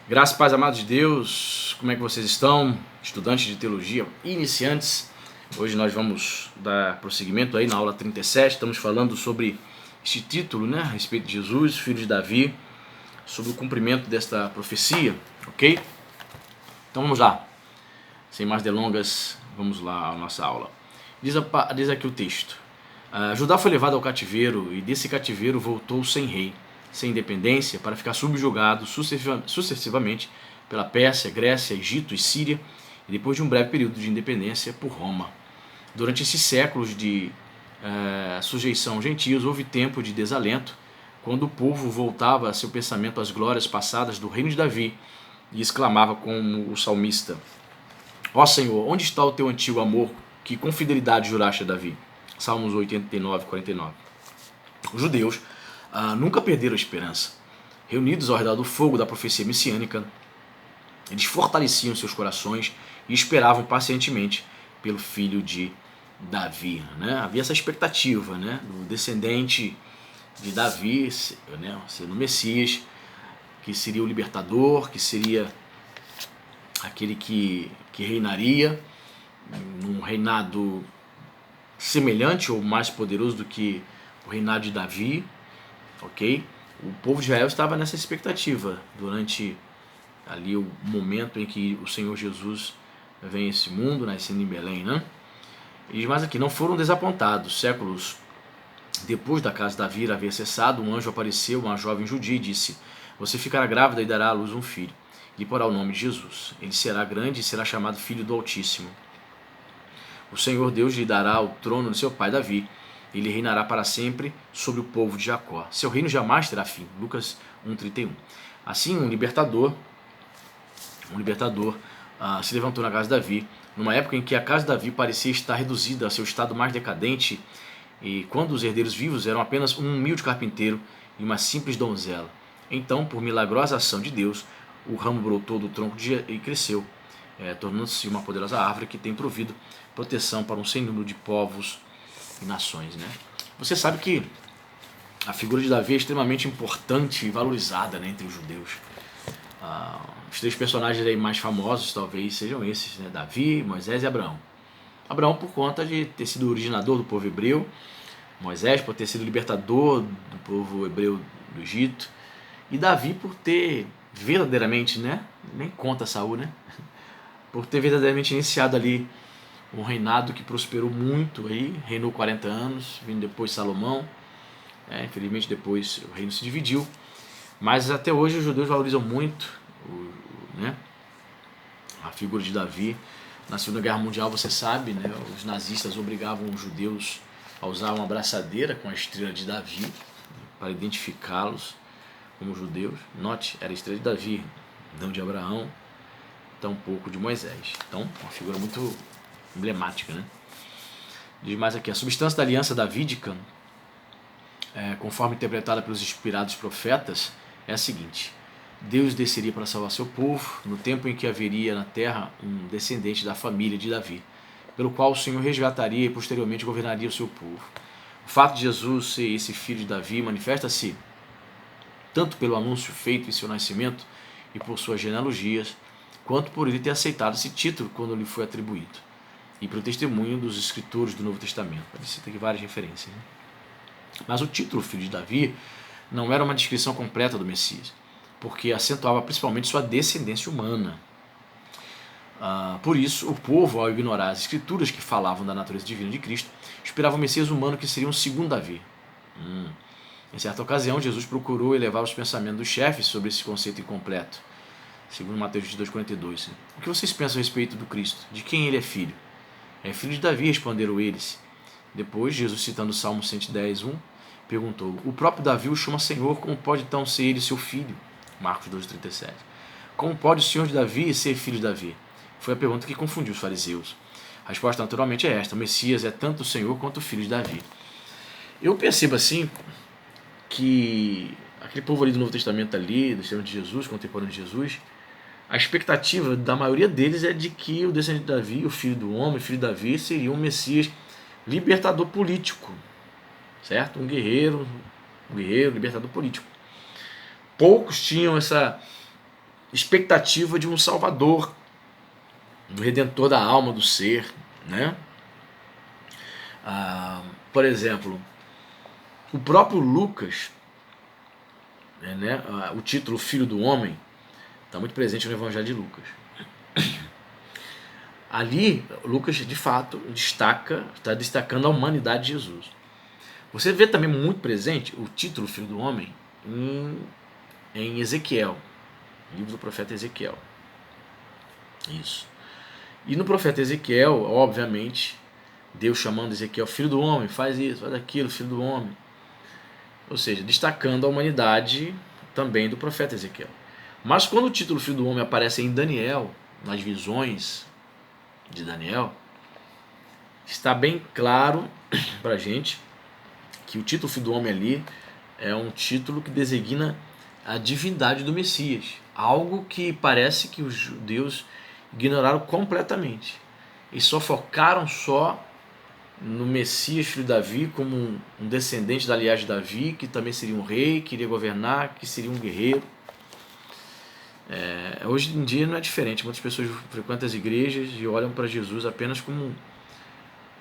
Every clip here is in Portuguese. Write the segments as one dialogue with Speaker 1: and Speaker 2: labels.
Speaker 1: Graças e paz, amados de Deus, como é que vocês estão? Estudantes de teologia, iniciantes. Hoje nós vamos dar prosseguimento aí na aula 37, estamos falando sobre este título, né, a respeito de Jesus, filho de Davi, sobre o cumprimento desta profecia, ok? Então vamos lá, sem mais delongas, vamos lá à nossa aula. Diz aqui o texto: Judá foi levado ao cativeiro e desse cativeiro voltou sem rei, sem independência, para ficar subjugado sucessivamente pela Pérsia, Grécia, Egito e Síria, e depois de um breve período de independência por Roma. Durante esses séculos de sujeição aos gentios, houve tempo de desalento, quando o povo voltava a seu pensamento às glórias passadas do reino de Davi e exclamava como o salmista: Ó Senhor, onde está o teu antigo amor que com fidelidade juraste a Davi? Salmos 89, 49. Os judeus nunca perderam a esperança. Reunidos ao redor do fogo da profecia messiânica, eles fortaleciam seus corações e esperavam pacientemente pelo filho de Davi. Né? Havia essa expectativa, né, do descendente de Davi, né, sendo o Messias, que seria o libertador, que seria aquele que reinaria num reinado semelhante ou mais poderoso do que o reinado de Davi, ok? O povo de Israel estava nessa expectativa durante ali o momento em que o Senhor Jesus vem a esse mundo, nascendo em Belém, né? Mas aqui não foram desapontados. Séculos depois da casa de Davi haver cessado, um anjo apareceu a uma jovem judia e disse: Você ficará grávida e dará à luz um filho. Lhe porá o nome de Jesus. Ele será grande e será chamado Filho do Altíssimo. O Senhor Deus lhe dará o trono de seu pai Davi. Ele reinará para sempre sobre o povo de Jacó. Seu reino jamais terá fim. Lucas 1,31. Assim, um libertador se levantou na casa de Davi, numa época em que a casa de Davi parecia estar reduzida a seu estado mais decadente, e quando os herdeiros vivos eram apenas um humilde carpinteiro e uma simples donzela. Então, por milagrosa ação de Deus, o ramo brotou do tronco e cresceu, tornando-se uma poderosa árvore que tem provido proteção para um sem número de povos e nações. Né? Você sabe que a figura de Davi é extremamente importante e valorizada, né, entre os judeus. Os três personagens aí mais famosos talvez sejam esses, né? Davi, Moisés e Abraão. Abraão por conta de ter sido o originador do povo hebreu, Moisés por ter sido libertador do povo hebreu do Egito, e Davi por ter verdadeiramente, né, nem conta Saul, né, por ter verdadeiramente iniciado ali um reinado que prosperou muito aí, reinou 40 anos, vindo depois Salomão, infelizmente depois o reino se dividiu, mas até hoje os judeus valorizam muito né, a figura de Davi. Na Segunda Guerra Mundial, você sabe, né, os nazistas obrigavam os judeus a usar uma abraçadeira com a estrela de Davi para identificá-los como judeus. Note, era a estrela de Davi, não de Abraão, tampouco de Moisés. Então, uma figura muito emblemática, né? Diz mais aqui: a substância da aliança davídica, conforme interpretada pelos inspirados profetas, é a seguinte: Deus desceria para salvar seu povo no tempo em que haveria na terra um descendente da família de Davi, pelo qual o Senhor resgataria e posteriormente governaria o seu povo. O fato de Jesus ser esse filho de Davi manifesta-se tanto pelo anúncio feito em seu nascimento e por suas genealogias, quanto por ele ter aceitado esse título quando lhe foi atribuído, e pelo testemunho dos escritores do Novo Testamento. Ele cita aqui várias referências. Né? Mas o título filho de Davi não era uma descrição completa do Messias, porque acentuava principalmente sua descendência humana. Por isso, o povo, ao ignorar as escrituras que falavam da natureza divina de Cristo, esperava o Messias humano que seria um segundo Davi. Em certa ocasião, Jesus procurou elevar os pensamentos dos chefes sobre esse conceito incompleto, segundo Mateus 22:42. O que vocês pensam a respeito do Cristo? De quem ele é filho? É filho de Davi, responderam eles. Depois, Jesus, citando o Salmo 110:1, perguntou: o próprio Davi o chama Senhor, como pode então ser ele seu filho? Marcos 12:37. Como pode o Senhor de Davi ser filho de Davi? Foi a pergunta que confundiu os fariseus. A resposta naturalmente é esta: o Messias é tanto o Senhor quanto o filho de Davi. Eu percebo assim que aquele povo ali do Novo Testamento ali, do Senhor de Jesus, contemporâneo de Jesus, a expectativa da maioria deles é de que o descendente de Davi, o filho do homem, o filho de Davi, seria um Messias libertador político, certo? Um guerreiro libertador político. Poucos tinham essa expectativa de um Salvador, um Redentor da alma, do ser, né? Por exemplo, o próprio Lucas, né, o título Filho do Homem, está muito presente no Evangelho de Lucas. Ali, Lucas, de fato, está destacando a humanidade de Jesus. Você vê também muito presente o título Filho do Homem em Ezequiel, livro do profeta Ezequiel. Isso. E no profeta Ezequiel, obviamente, Deus chamando Ezequiel, filho do homem, faz isso, faz aquilo, filho do homem. Ou seja, destacando a humanidade também do profeta Ezequiel. Mas quando o título filho do homem aparece em Daniel, nas visões de Daniel, está bem claro para a gente que o título filho do homem ali é um título que designa a divindade do Messias. Algo que parece que os judeus ignoraram completamente. E só focaram no Messias, filho de Davi, como um descendente da linhagem de Davi, que também seria um rei, que iria governar, que seria um guerreiro. Hoje em dia não é diferente. Muitas pessoas frequentam as igrejas e olham para Jesus apenas como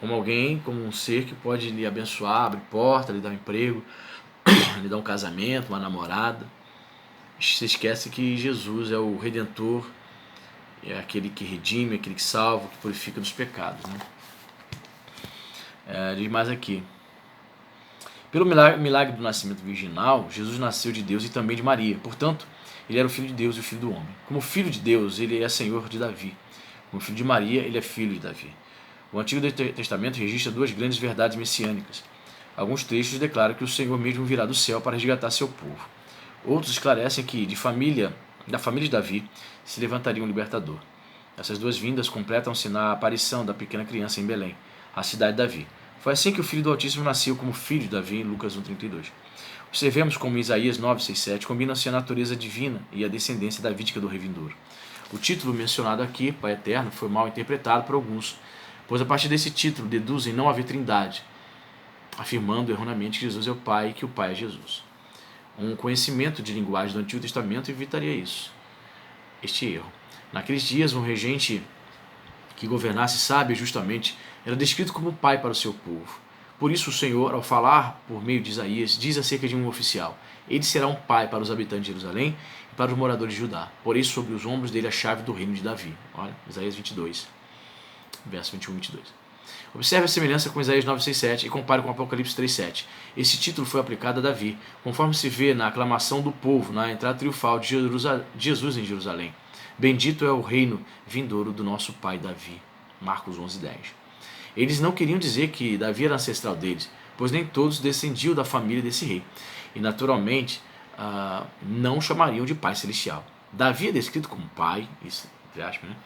Speaker 1: alguém, como um ser que pode lhe abençoar, abrir porta, lhe dar um emprego, lhe dar um casamento, uma namorada. Se esquece que Jesus é o Redentor, é aquele que redime, aquele que salva, que purifica dos pecados, né? Diz mais aqui. Pelo milagre do nascimento virginal, Jesus nasceu de Deus e também de Maria. Portanto, ele era o Filho de Deus e o Filho do homem. Como Filho de Deus, ele é Senhor de Davi. Como Filho de Maria, ele é Filho de Davi. O Antigo Testamento registra duas grandes verdades messiânicas. Alguns trechos declaram que o Senhor mesmo virá do céu para resgatar seu povo. Outros esclarecem que da família de Davi se levantaria um libertador. Essas duas vindas completam-se na aparição da pequena criança em Belém, a cidade de Davi. Foi assim que o Filho do Altíssimo nasceu como filho de Davi em Lucas 1,32. Observemos como Isaías 9,6,7 combinam-se a natureza divina e a descendência davídica do rei vindouro. O título mencionado aqui, Pai Eterno, foi mal interpretado por alguns, pois a partir desse título deduzem não haver trindade, afirmando erroneamente que Jesus é o Pai e que o Pai é Jesus. Um conhecimento de linguagem do Antigo Testamento evitaria este erro. Naqueles dias, um regente que governasse sábio e justamente era descrito como pai para o seu povo. Por isso o Senhor, ao falar por meio de Isaías, diz acerca de um oficial: ele será um pai para os habitantes de Jerusalém e para os moradores de Judá. Porém, sobre os ombros dele a chave do reino de Davi. Olha, Isaías 22, verso 21 e 22. Observe a semelhança com Isaías 9,6,7 e compare com Apocalipse 3,7. Esse título foi aplicado a Davi, conforme se vê na aclamação do povo na entrada triunfal de Jesus em Jerusalém. Bendito é o reino vindouro do nosso pai Davi. Marcos 11,10. Eles não queriam dizer que Davi era ancestral deles, pois nem todos descendiam da família desse rei. E naturalmente não chamariam de pai celestial. Davi é descrito como pai, isso, entre aspas, né?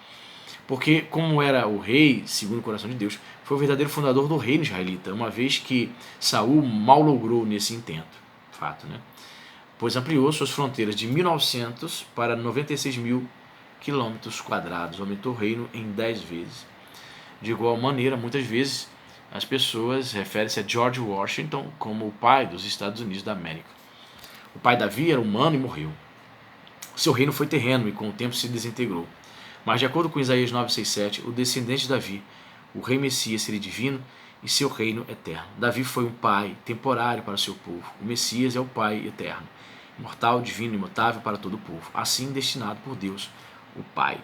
Speaker 1: Porque, como era o rei, segundo o coração de Deus, foi o verdadeiro fundador do reino israelita, uma vez que Saul mal logrou nesse intento. Fato, né? Pois ampliou suas fronteiras de 1.900 para 96.000 quilômetros quadrados, aumentou o reino em 10 vezes. De igual maneira, muitas vezes, as pessoas referem-se a George Washington como o pai dos Estados Unidos da América. O pai Davi era humano e morreu. Seu reino foi terreno e com o tempo se desintegrou. Mas de acordo com Isaías 9,6,7, o descendente de Davi, o rei Messias, seria divino e seu reino eterno. Davi foi um pai temporário para o seu povo. O Messias é o pai eterno, imortal, divino, imutável para todo o povo, assim destinado por Deus, o Pai.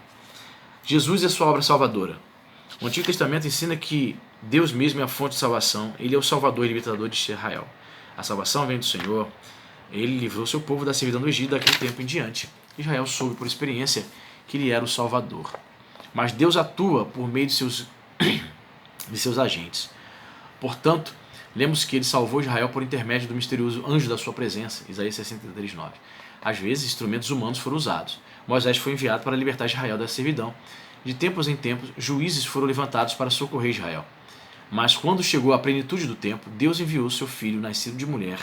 Speaker 1: Jesus é sua obra salvadora. O Antigo Testamento ensina que Deus mesmo é a fonte de salvação. Ele é o salvador e libertador de Israel. A salvação vem do Senhor. Ele livrou seu povo da servidão do Egito daquele tempo em diante. Israel soube por experiência que ele era o Salvador. Mas Deus atua por meio de seus agentes. Portanto, lemos que ele salvou Israel por intermédio do misterioso anjo da sua presença, Isaías 63,9. Às vezes, instrumentos humanos foram usados. Moisés foi enviado para libertar Israel da servidão. De tempos em tempos, juízes foram levantados para socorrer Israel. Mas quando chegou a plenitude do tempo, Deus enviou seu filho, nascido de mulher,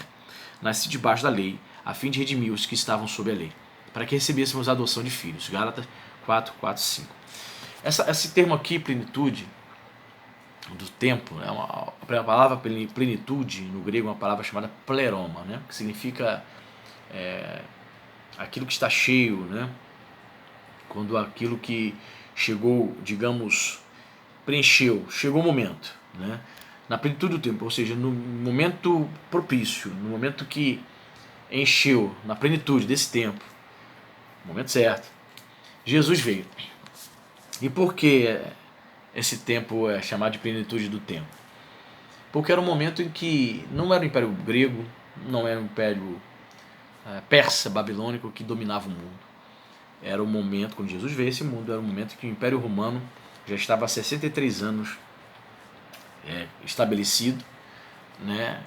Speaker 1: nascido debaixo da lei, a fim de redimir os que estavam sob a lei, para que recebêssemos a adoção de filhos. Gálatas 4:4-5. Esse termo aqui, plenitude do tempo, a palavra plenitude no grego é uma palavra chamada pleroma, né? Que significa aquilo que está cheio, né? quando aquilo que chegou, digamos, chegou o momento, né? Na plenitude do tempo, ou seja, no momento propício, no momento que encheu, na plenitude desse tempo, no momento certo, Jesus veio. E por que esse tempo é chamado de plenitude do tempo? Porque era um momento em que não era o Império Grego, não era o Império Persa, Babilônico que dominava o mundo. Era o momento, quando Jesus veio esse mundo, era o momento que o Império Romano já estava há 63 anos estabelecido, né?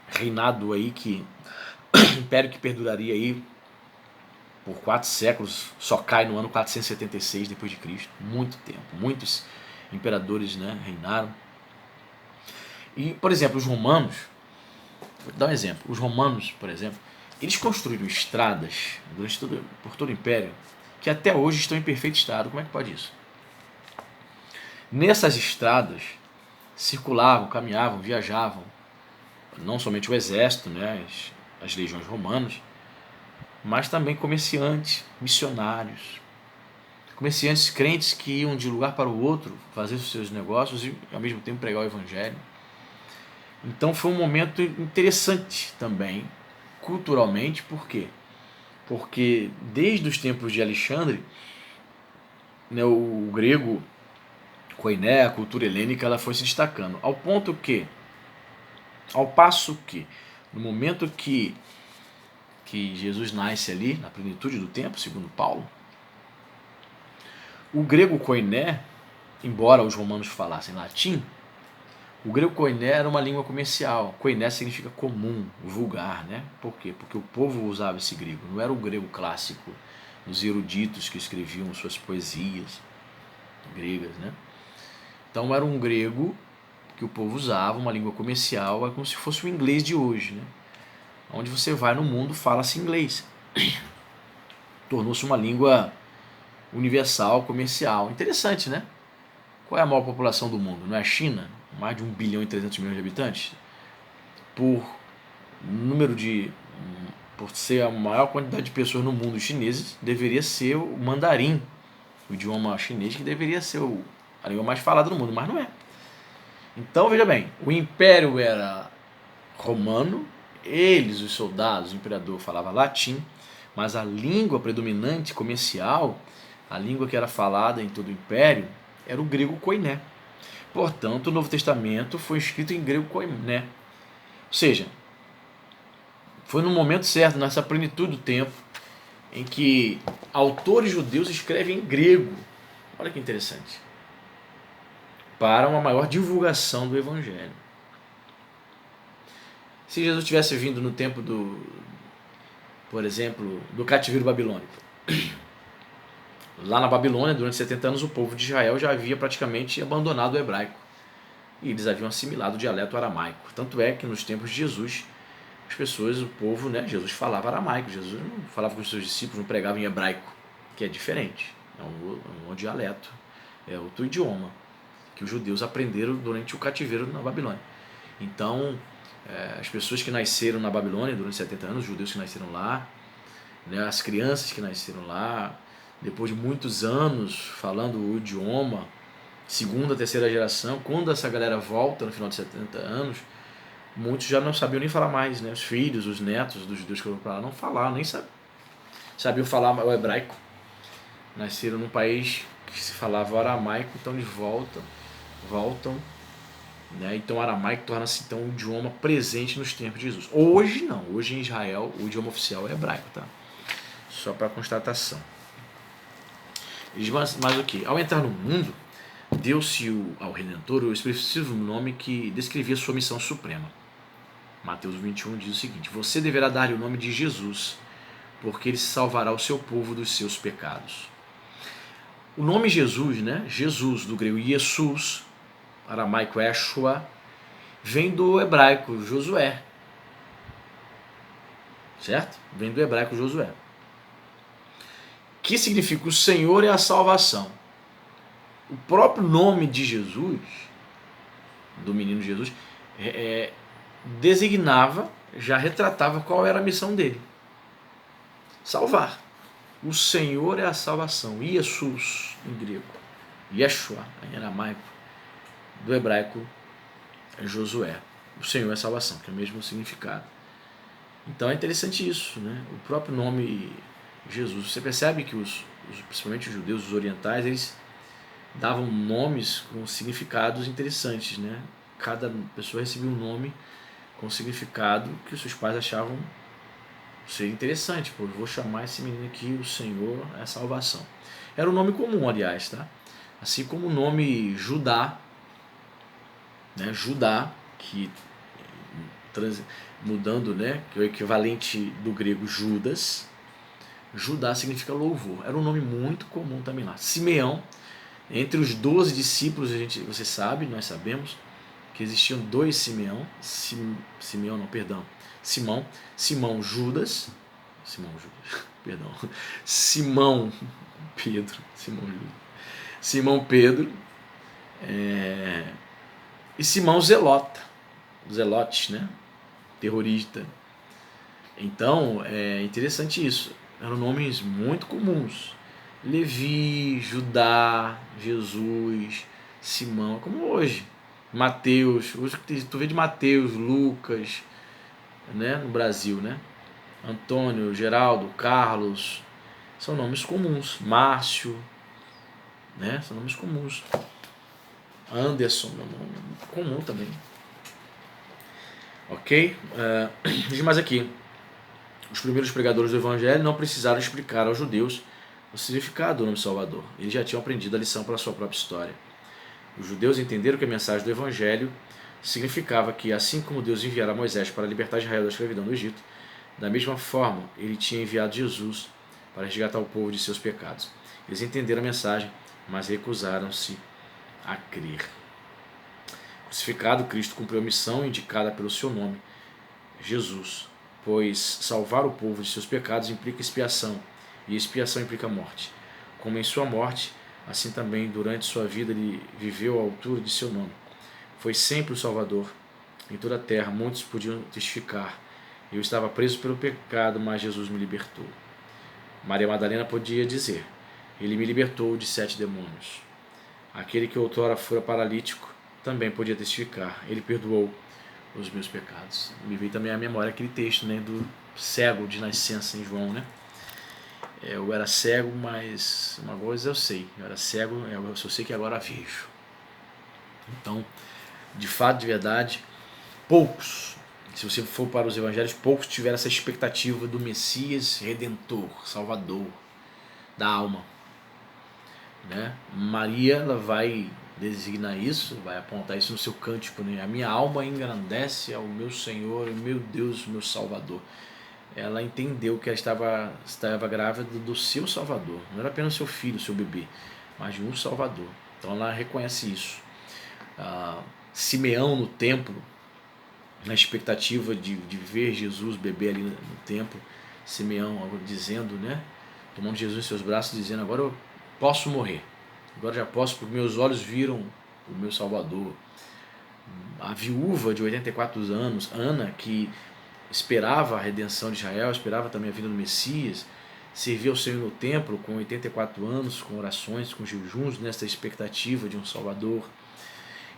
Speaker 1: Reinado aí que império que perduraria aí por 4 séculos, só cai no ano 476 depois de Cristo. Muito tempo, muitos imperadores, né, reinaram. E, por exemplo, os romanos, vou dar um exemplo, os romanos, por exemplo, eles construíram estradas por todo o império que até hoje estão em perfeito estado. Como é que pode isso? Nessas estradas circulavam, caminhavam, viajavam, não somente o exército, né, as legiões romanas, mas também comerciantes, missionários, comerciantes crentes que iam de um lugar para o outro fazer os seus negócios e ao mesmo tempo pregar o evangelho. Então foi um momento interessante também, culturalmente. Por quê? Porque desde os tempos de Alexandre, né, o grego, koiné, a cultura helênica, ela foi se destacando, ao passo que, no momento que Jesus nasce ali, na plenitude do tempo, segundo Paulo, o grego koiné, embora os romanos falassem latim, o grego koiné era uma língua comercial. Koiné significa comum, vulgar, né? Por quê? Porque o povo usava esse grego. Não era o grego clássico, os eruditos que escreviam suas poesias gregas, né? Então era um grego que o povo usava, uma língua comercial, é como se fosse o inglês de hoje, né? Onde você vai no mundo, fala-se inglês. Tornou-se uma língua universal, comercial. Interessante, né? Qual é a maior população do mundo? Não é a China? Mais de 1 bilhão e 300 milhões de habitantes? Por ser a maior quantidade de pessoas no mundo chineses, deveria ser o mandarim, o idioma chinês, que deveria ser a língua mais falada no mundo, mas não é. Então, veja bem, o império era romano, eles, os soldados, o imperador falava latim, mas a língua predominante comercial, a língua que era falada em todo o império, era o grego koiné. Portanto, o Novo Testamento foi escrito em grego koiné. Ou seja, foi no momento certo, nessa plenitude do tempo, em que autores judeus escrevem em grego. Olha que interessante. Para uma maior divulgação do Evangelho. Se Jesus tivesse vindo no tempo por exemplo, do cativeiro babilônico, lá na Babilônia, durante 70 anos, o povo de Israel já havia praticamente abandonado o hebraico. E eles haviam assimilado o dialeto aramaico. Tanto é que nos tempos de Jesus, as pessoas, o povo, né, Jesus falava aramaico. Jesus não falava com os seus discípulos, não pregava em hebraico, que é diferente. É um dialeto, é outro idioma que os judeus aprenderam durante o cativeiro na Babilônia. Então, as pessoas que nasceram na Babilônia durante 70 anos, os judeus que nasceram lá, né, as crianças que nasceram lá, depois de muitos anos falando o idioma, segunda, terceira geração, quando essa galera volta no final de 70 anos, muitos já não sabiam nem falar mais, né? Os filhos, os netos dos judeus que foram para lá não falavam, nem sabiam falar o hebraico. Nasceram num país que se falava o aramaico, então eles voltam, né? Então o aramaico torna-se então um idioma presente nos tempos de Jesus. Hoje não, hoje em Israel o idioma oficial é hebraico, tá? Só para constatação. Mas o que? Ao entrar no mundo, deu-se ao Redentor o expressivo nome que descrevia sua missão suprema. Mateus 21 diz o seguinte: você deverá dar-lhe o nome de Jesus, porque ele salvará o seu povo dos seus pecados. O nome Jesus, né? Jesus, do grego Jesus, aramaico Yeshua, vem do hebraico Josué. Certo? Vem do hebraico Josué. Que significa o Senhor é a salvação. O próprio nome de Jesus, do menino Jesus, designava, já retratava qual era a missão dele: salvar. O Senhor é a salvação. Jesus, em grego. Yeshua, em aramaico. Do hebraico, é Josué. O Senhor é a salvação, que é o mesmo significado. Então é interessante isso, né? O próprio nome Jesus. Você percebe que principalmente os judeus, os orientais, eles davam nomes com significados interessantes, né? Cada pessoa recebia um nome com significado que os seus pais achavam ser interessante. Pô, eu vou chamar esse menino aqui, o Senhor é a salvação. Era um nome comum, aliás, tá? Assim como o nome Judá, né? Judá, que mudando, né? Que é o equivalente do grego Judas. Judá significa louvor. Era um nome muito comum também lá. Simeão, entre os 12 discípulos, você sabe, nós sabemos que existiam dois Simeão, Simão Judas, perdão, Simão Pedro, e Simão Zelote, né? Terrorista. Então, é interessante isso. Eram nomes muito comuns. Levi, Judá, Jesus, Simão, como hoje. Mateus, hoje tu vê de Mateus, Lucas, né, no Brasil, né? Antônio, Geraldo, Carlos, são nomes comuns. Márcio, né? São nomes comuns. Anderson, nome comum também. Ok? Diz mais aqui. Os primeiros pregadores do Evangelho não precisaram explicar aos judeus o significado do nome Salvador. Eles já tinham aprendido a lição pela sua própria história. Os judeus entenderam que a mensagem do Evangelho significava que, assim como Deus enviara Moisés para libertar Israel da escravidão do Egito, da mesma forma ele tinha enviado Jesus para resgatar o povo de seus pecados. Eles entenderam a mensagem, mas recusaram-se a crer. Crucificado, Cristo cumpriu a missão indicada pelo seu nome, Jesus, pois salvar o povo de seus pecados implica expiação, e expiação implica morte. Como em sua morte, assim também durante sua vida ele viveu à altura de seu nome. Foi sempre o Salvador. Em toda a terra muitos podiam testificar: eu estava preso pelo pecado, mas Jesus me libertou. Maria Madalena podia dizer: ele me libertou de 7 demônios. Aquele que outrora fora paralítico também podia testificar: ele perdoou os meus pecados. Me veio também à memória aquele texto, né, do cego de nascença em João, né? Eu era cego, mas uma coisa eu sei. Eu era cego, eu só sei que agora vejo. Então, de fato, de verdade, poucos, se você for para os evangelhos, poucos tiveram essa expectativa do Messias Redentor, Salvador da alma, né? Maria, ela vai designar isso, vai apontar isso no seu cântico, né? A minha alma engrandece ao meu Senhor, meu Deus, meu Salvador. Ela entendeu que ela estava grávida do seu Salvador. Não era apenas seu filho, seu bebê, mas de um Salvador. Então ela reconhece isso. Simeão no templo, na expectativa de ver Jesus bebê ali no templo. Simeão dizendo, né, tomando Jesus em seus braços, dizendo: agora eu posso morrer. Agora já posso, porque meus olhos viram o meu Salvador. A viúva de 84 anos, Ana, que esperava a redenção de Israel, esperava também a vinda do Messias, servia ao Senhor no templo com 84 anos, com orações, com jejuns, nessa expectativa de um Salvador.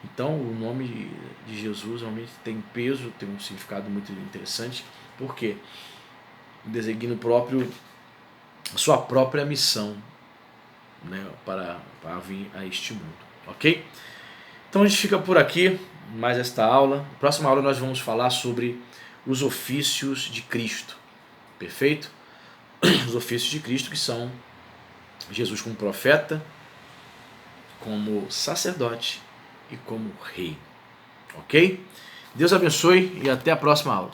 Speaker 1: Então o nome de Jesus realmente tem peso, tem um significado muito interessante, porque designa sua própria missão, né, para vir a este mundo. Ok? Então a gente fica por aqui, mais esta aula. Na próxima aula nós vamos falar sobre os ofícios de Cristo. Perfeito? Os ofícios de Cristo, que são Jesus como profeta, como sacerdote e como rei. Ok? Deus abençoe e até a próxima aula.